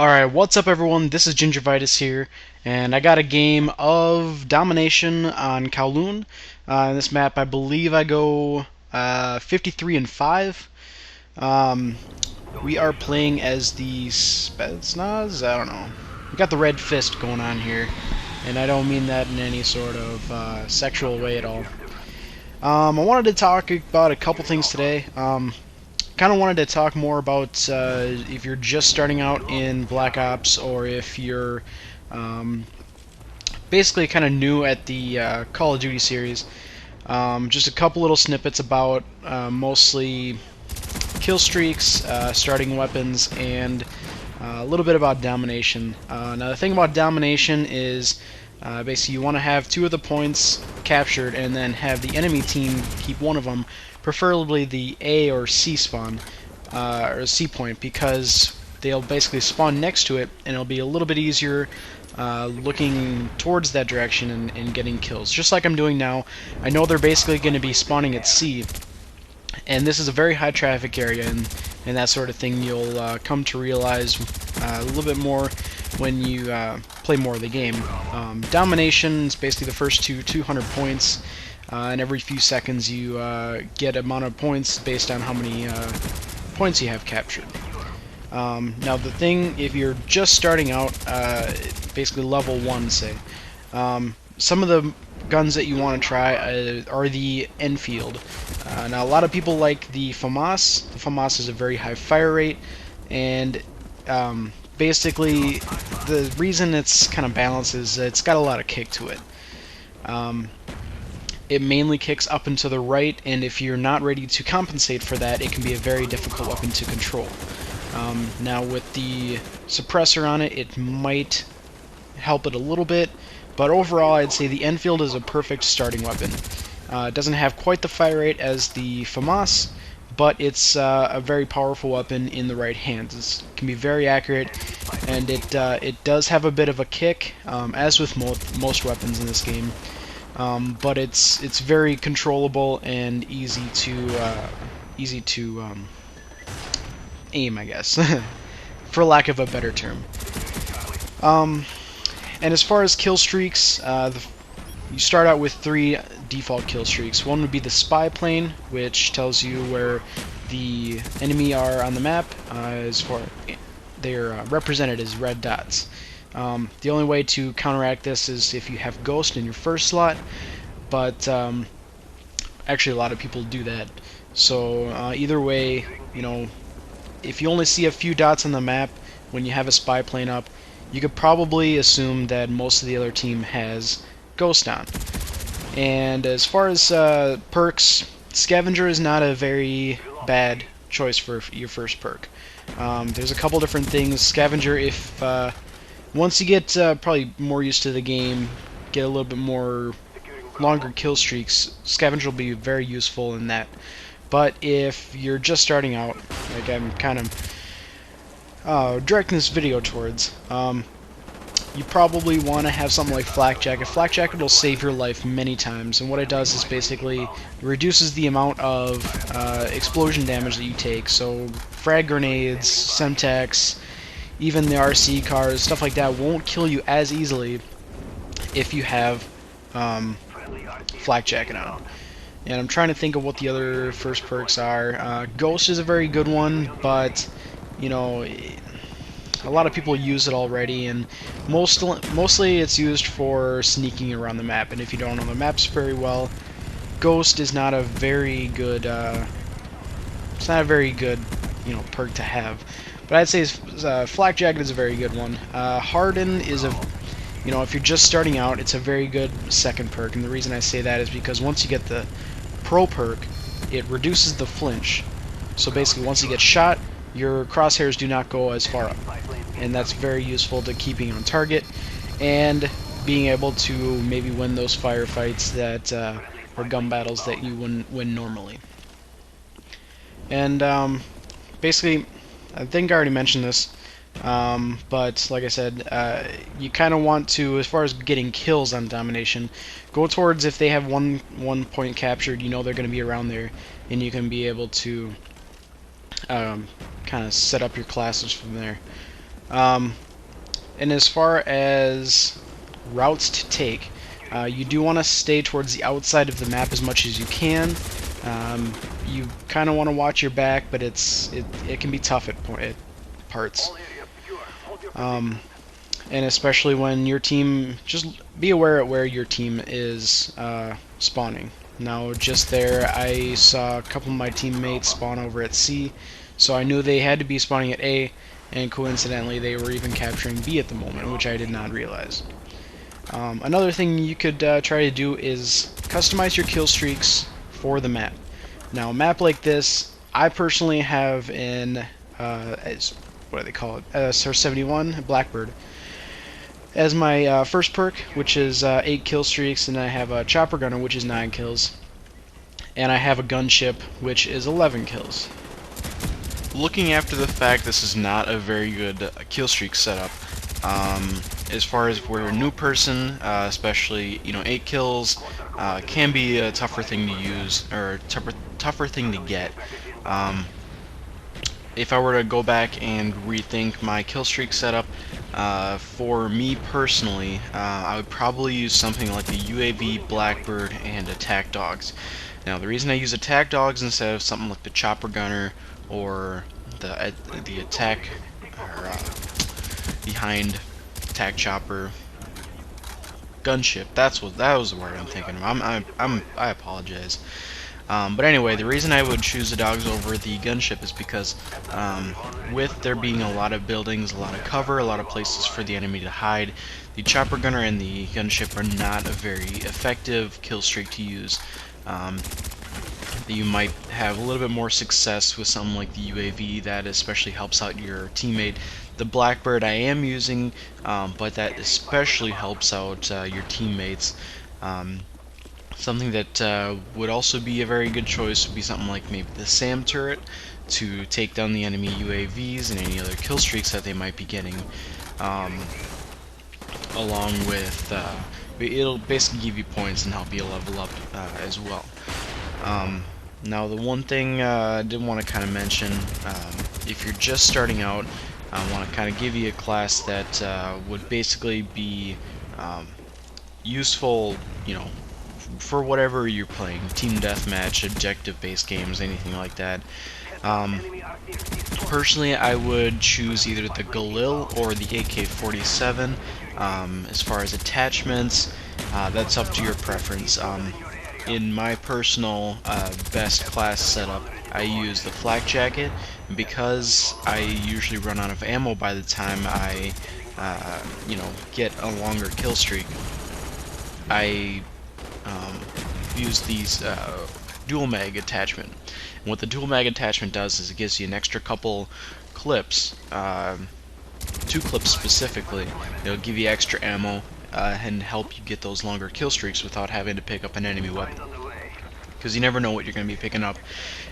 Alright, what's up everyone? This is Gingivitis here, and I got a game of Domination on Kowloon. In this map, I believe I go 53 and 5. We are playing as the Spetsnaz? I don't know. We got the red fist going on here, and I don't mean that in any sort of sexual way at all. I wanted to talk about a couple things today. Kind of wanted to talk more about if you're just starting out in Black Ops or if you're basically kind of new at the Call of Duty series. Just a couple little snippets about mostly kill streaks, starting weapons, and a little bit about Domination. Now the thing about Domination is basically you want to have 2 of the points captured and then have the enemy team keep one of them, preferably the A or C spawn, or C point, because they'll basically spawn next to it and it'll be a little bit easier looking towards that direction and getting kills. Just like I'm doing now, I know they're basically going to be spawning at C, and this is a very high traffic area, and that sort of thing you'll come to realize a little bit more when you play more of the game. Domination is basically the first 200 points, and every few seconds you get amount of points based on how many points you have captured. Now the thing, if you're just starting out, basically level 1 say, some of the guns that you want to try are the Enfield. Now a lot of people like the FAMAS. The FAMAS is a very high fire rate, and basically the reason it's kind of balanced is it's got a lot of kick to it. It mainly kicks up and to the right, and if you're not ready to compensate for that, it can be a very difficult weapon to control. Now with the suppressor on it, it might help it a little bit, but overall I'd say the Enfield is a perfect starting weapon. It doesn't have quite the fire rate as the FAMAS, but it's a very powerful weapon in the right hands. It can be very accurate, and it does have a bit of a kick, as with most weapons in this game. But it's very controllable and easy to aim, I guess, for lack of a better term. And as far as kill streaks, you start out with 3 default kill streaks. One would be the spy plane, which tells you where the enemy are on the map. They're represented as red dots. The only way to counteract this is if you have Ghost in your first slot, but actually a lot of people do that. So either way, you know, if you only see a few dots on the map when you have a spy plane up, you could probably assume that most of the other team has Ghost on. And as far as perks, Scavenger is not a very bad choice for your first perk. There's a couple different things. Scavenger, if once you get probably more used to the game, get a little bit more longer kill streaks, Scavenger will be very useful in that. But if you're just starting out, like I'm kind of directing this video towards, you probably want to have something like Flak Jacket. Flak Jacket will save your life many times, and what it does is basically reduces the amount of explosion damage that you take. So frag grenades, Semtex, even the RC cars, stuff like that won't kill you as easily if you have Flak Jacket on. And I'm trying to think of what the other first perks are. Ghost is a very good one, but you know, a lot of people use it already, and mostly it's used for sneaking around the map. And if you don't know the maps very well, Ghost is not a very good you know, perk to have. But I'd say Flak Jacket is a very good one. Harden is you know, if you're just starting out, it's a very good second perk, and the reason I say that is because once you get the Pro perk, it reduces the flinch. So basically, once you get shot, your crosshairs do not go as far up, and that's very useful to keeping on target and being able to maybe win those firefights that or gun battles that you wouldn't win normally. And basically, I think I already mentioned this, but like I said, you kind of want to, as far as getting kills on Domination, go towards if they have one point captured, you know they're going to be around there, and you can be able to kind of set up your classes from there. Um, and as far as routes to take, you do want to stay towards the outside of the map as much as you can. You kind of want to watch your back, but it can be tough at parts. And especially when your team, just be aware at where your team is spawning. Now, just there, I saw a couple of my teammates spawn over at C, so I knew they had to be spawning at A, and coincidentally, they were even capturing B at the moment, which I did not realize. Another thing you could try to do is customize your kill streaks for the map. Now, a map like this, I personally have in, what do they call it, SR-71, Blackbird, as my first perk, which is 8 kill streaks, and I have a Chopper Gunner, which is 9 kills, and I have a Gunship, which is 11 kills. Looking after the fact this is not a very good kill streak setup, as far as we're a new person, especially 8 kills can be a tougher thing to use, or tougher thing to get. If I were to go back and rethink my kill streak setup, for me personally, I would probably use something like the UAV, Blackbird, and Attack Dogs. Now, the reason I use Attack Dogs instead of something like the Chopper Gunner or the attack, or behind Attack Chopper, Gunship. That was the word I'm thinking of. I apologize. But anyway, the reason I would choose the dogs over the gunship is because with there being a lot of buildings, a lot of cover, a lot of places for the enemy to hide, the chopper gunner and the gunship are not a very effective kill streak to use. You might have a little bit more success with something like the UAV that especially helps out your teammate. The Blackbird I am using, but that especially helps out your teammates. Something that would also be a very good choice would be something like maybe the SAM turret to take down the enemy UAVs and any other kill streaks that they might be getting. Along with, it'll basically give you points and help you level up as well. Now, the one thing I did want to kind of mention, if you're just starting out, I want to kind of give you a class that would basically be useful, for whatever you're playing, team deathmatch, objective-based games, anything like that. Personally, I would choose either the Galil or the AK-47. As far as attachments, that's up to your preference. In my personal best class setup, I use the flak jacket, and because I usually run out of ammo by the time I, get a longer kill streak, I use these dual mag attachment. And what the dual mag attachment does is it gives you an extra couple clips, 2 clips specifically. It'll give you extra ammo and help you get those longer kill streaks without having to pick up an enemy weapon. Because you never know what you're going to be picking up.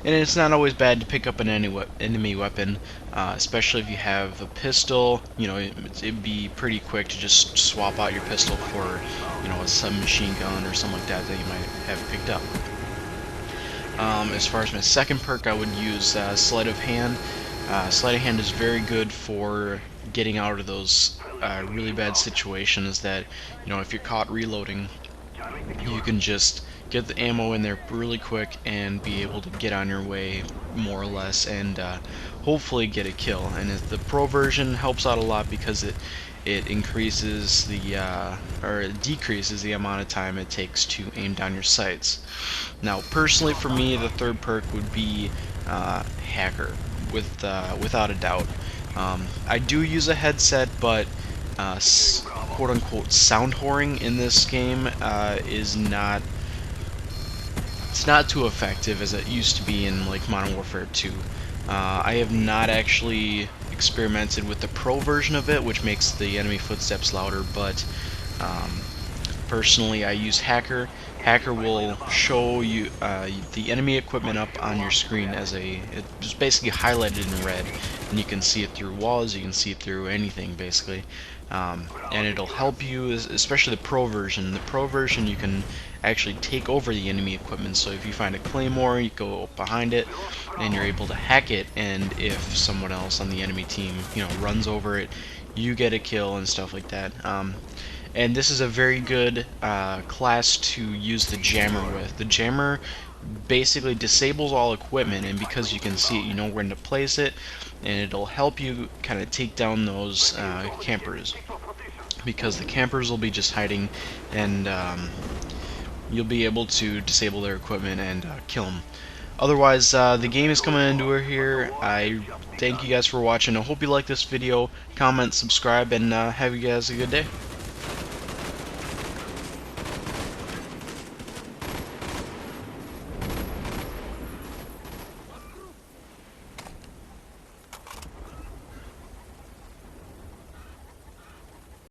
And it's not always bad to pick up an enemy weapon, especially if you have a pistol. It'd be pretty quick to just swap out your pistol for, a submachine gun or something like that that you might have picked up. As far as my second perk, I would use Sleight of Hand. Sleight of Hand is very good for getting out of those really bad situations that, if you're caught reloading, you can just get the ammo in there really quick and be able to get on your way more or less and hopefully get a kill. And the pro version helps out a lot because it increases or it decreases the amount of time it takes to aim down your sights. Now, personally for me, the third perk would be Hacker, without a doubt. I do use a headset, but quote-unquote sound whoring in this game is not too effective as it used to be in like Modern Warfare 2. I have not actually experimented with the pro version of it, which makes the enemy footsteps louder, but personally I use Hacker, hacker will show you the enemy equipment up on your screen as it's just basically highlighted in red, and you can see it through walls, you can see it through anything basically. And it'll help you, especially the pro version. The pro version, you can actually take over the enemy equipment. So if you find a claymore, you go behind it, and you're able to hack it. And if someone else on the enemy team, runs over it, you get a kill and stuff like that. And this is a very good class to use the jammer with. The jammer basically disables all equipment, and because you can see it, you know when to place it, and it'll help you kind of take down those campers, because the campers will be just hiding, and you'll be able to disable their equipment and kill them. Otherwise, the game is coming into it here. I thank you guys for watching. I hope you like this video. Comment, subscribe, and have you guys a good day.